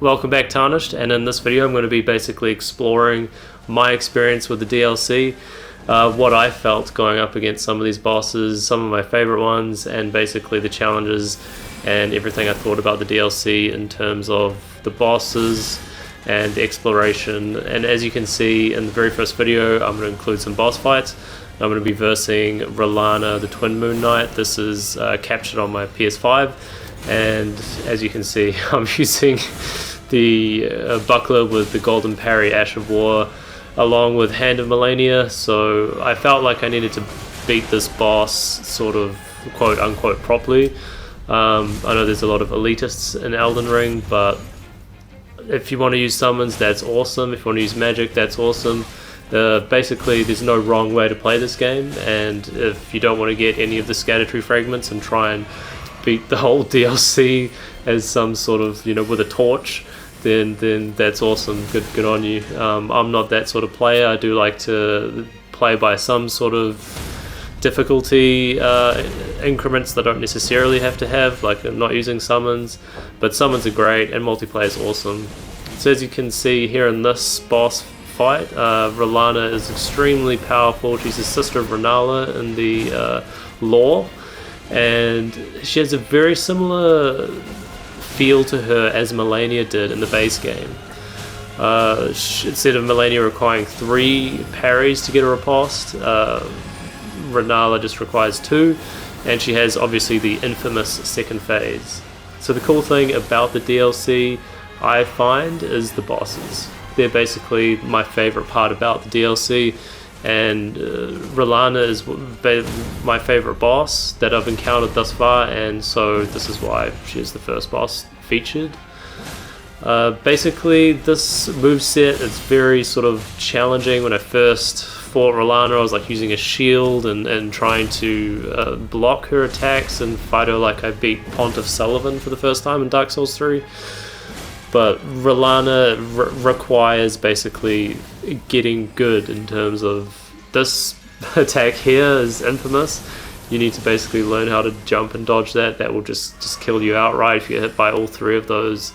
Welcome back, Tarnished, and in this video I'm going to be basically exploring my experience with the DLC, what I felt going up against some of these bosses, some of my favorite ones, and basically the challenges and everything I thought about the DLC in terms of the bosses and exploration. And as you can see in the very first video, I'm going to include some boss fights. I'm going to be versing R'hllana, the Twin Moon Knight. This is captured on my PS5, and as you can see, I'm using the buckler with the golden parry, Ash of War, along with Hand of Melania. So I felt like I needed to beat this boss sort of quote unquote properly. I know there's a lot of elitists in Elden Ring, but if you want to use summons, that's awesome. If you want to use magic, that's awesome. Basically, there's no wrong way to play this game, and if you don't want to get any of the Scatter fragments and try and beat the whole DLC as some sort of, with a torch, then that's awesome. Good on you. I'm not that sort of player. I do like to play by some sort of difficulty increments that I don't necessarily have to have, like I'm not using summons, but summons are great and multiplayer is awesome. So as you can see here in this boss fight, R'hllana is extremely powerful. She's the sister of R'hllana in the lore, and she has a very similar feel to her as Melania did in the base game. Instead of Melania requiring 3 parries to get a riposte, R'hllana just requires 2, and she has obviously the infamous second phase. So the cool thing about the DLC, I find, is the bosses. They're basically my favorite part about the DLC, and R'hllana is my favorite boss that I've encountered thus far, and so this is why she's the first boss featured. Basically, this moveset is very sort of challenging. When I first fought R'hllana, I was like using a shield and trying to block her attacks and fight her like I beat Pontiff Sullivan for the first time in Dark Souls 3. But R'hllana requires basically getting good in terms of this attack here is infamous. You need to basically learn how to jump and dodge that. That will just kill you outright if you get hit by all 3 of those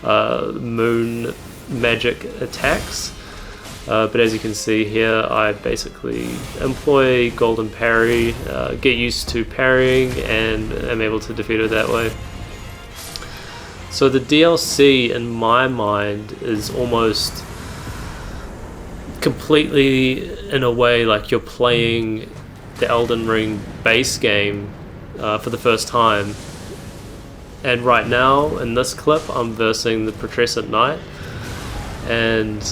moon magic attacks. But as you can see here, I basically employ golden parry, get used to parrying, and am able to defeat her that way. So the DLC, in my mind, is almost completely, in a way, like you're playing the Elden Ring base game for the first time. And right now, in this clip, I'm versing the Putrescent Knight, and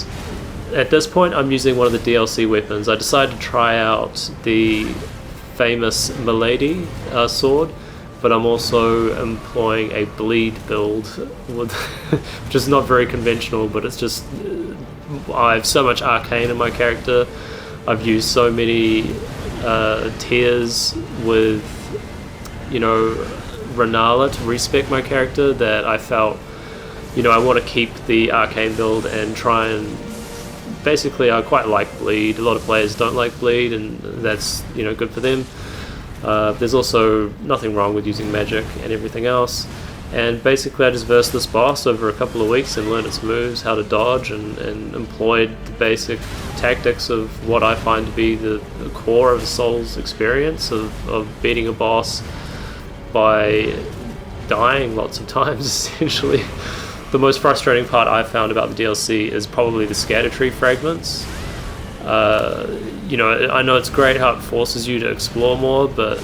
at this point I'm using one of the DLC weapons. I decided to try out the famous Milady sword, but I'm also employing a bleed build, which is not very conventional, but it's just, I have so much arcane in my character. I've used so many tears with, R'hllana to respec my character that I felt, I want to keep the arcane build and try and, basically I quite like bleed. A lot of players don't like bleed, and that's, good for them. There's also nothing wrong with using magic and everything else, and basically I just versed this boss over a couple of weeks and learned its moves, how to dodge, and employed the basic tactics of what I find to be the core of a Souls experience of beating a boss by dying lots of times, essentially. The most frustrating part I've found about the DLC is probably the Scatter fragments. I know it's great how it forces you to explore more, but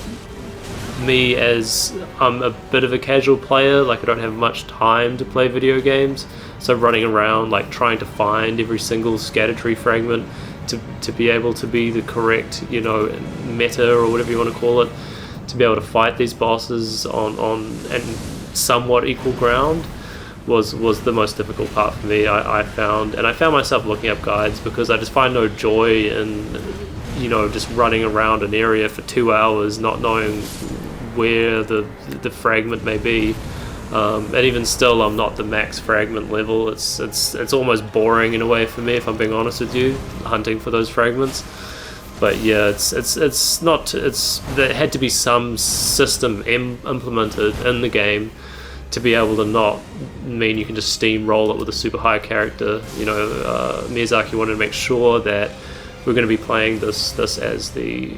me, as I'm a bit of a casual player, like I don't have much time to play video games, so running around like trying to find every single Scatter fragment to be able to be the correct, meta or whatever you want to call it, to be able to fight these bosses on and somewhat equal ground was the most difficult part for me. I found myself looking up guides because I just find no joy in just running around an area for 2 hours not knowing where the fragment may be, and even still I'm not the max fragment level. It's almost boring in a way for me, if I'm being honest with you, hunting for those fragments. But yeah, there had to be some system implemented in the game to be able to not mean you can just steamroll it with a super high character. You know, Miyazaki wanted to make sure that we're going to be playing this as the,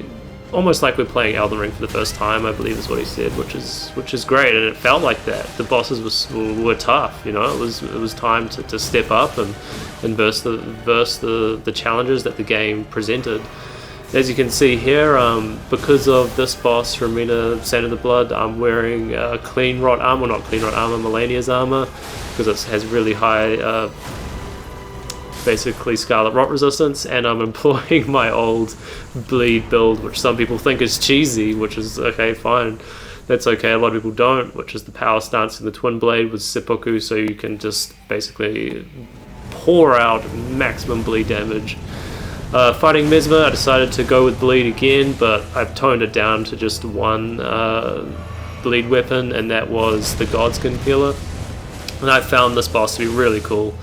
almost like we're playing Elden Ring for the first time, I believe is what he said, which is great, and it felt like that. The bosses were tough, you know. It was time to step up and verse the challenges that the game presented. As you can see here, because of this boss, Romina, Saint of the Blood, I'm wearing clean rot armor, not clean rot armor, Melania's armor, because it has really high, basically Scarlet Rot resistance, and I'm employing my old bleed build, which some people think is cheesy, which is okay, fine. That's okay, a lot of people don't, which is the power stance in the Twin Blade with Seppuku, so you can just basically pour out maximum bleed damage. Fighting Mesmer, I decided to go with bleed again, but I've toned it down to just one bleed weapon, and that was the Godskin Peeler. And I found this boss to be really cool.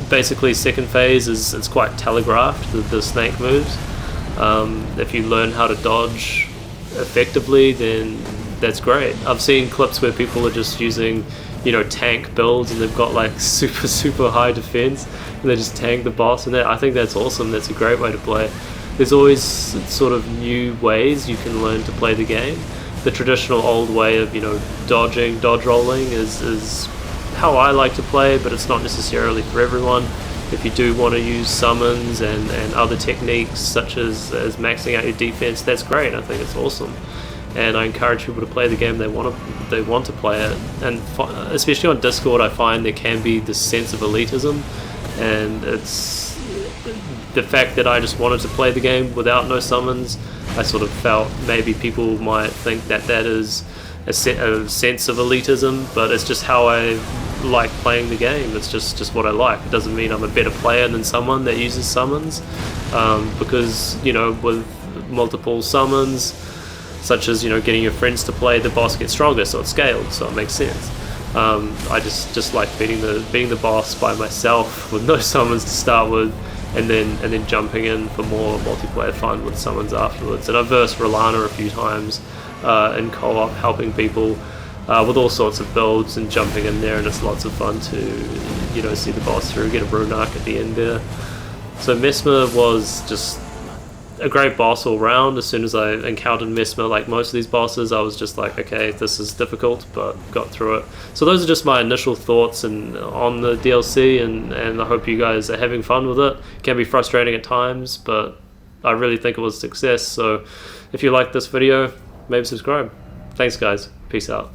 Basically, second phase it's quite telegraphed, the snake moves. If you learn how to dodge effectively, then that's great. I've seen clips where people are just using, you know, tank builds, and they've got like super high defense, and they just tank the boss, and I think that's awesome. That's a great way to play. There's always sort of new ways you can learn to play the game. The traditional old way of, you know, dodge rolling is how I like to play, but it's not necessarily for everyone. If you do want to use summons and other techniques such as maxing out your defense, that's great. I think it's awesome, and I encourage people to play the game they want to play it. And especially on Discord, I find there can be this sense of elitism, and it's the fact that I just wanted to play the game without no summons. I sort of felt maybe people might think that is a sense of elitism, but it's just how I like playing the game. It's just what I like. It doesn't mean I'm a better player than someone that uses summons, because, you know, with multiple summons, such as, you know, getting your friends to play, the boss gets stronger, so it's scaled, so it makes sense. I just like beating the boss by myself with no summons to start with, and then jumping in for more multiplayer fun with summons afterwards. And I've versed Rolana a few times in co-op, helping people with all sorts of builds and jumping in there, and it's lots of fun to, you know, see the boss through, get a rune arc at the end there. So Mesmer was just a great boss all round. As soon as I encountered Mesmer, like most of these bosses, I was just like, okay, this is difficult, but got through it. So those are just my initial thoughts on the DLC, and I hope you guys are having fun with it. It can be frustrating at times, but I really think it was a success. So if you like this video, maybe subscribe. Thanks guys, peace out.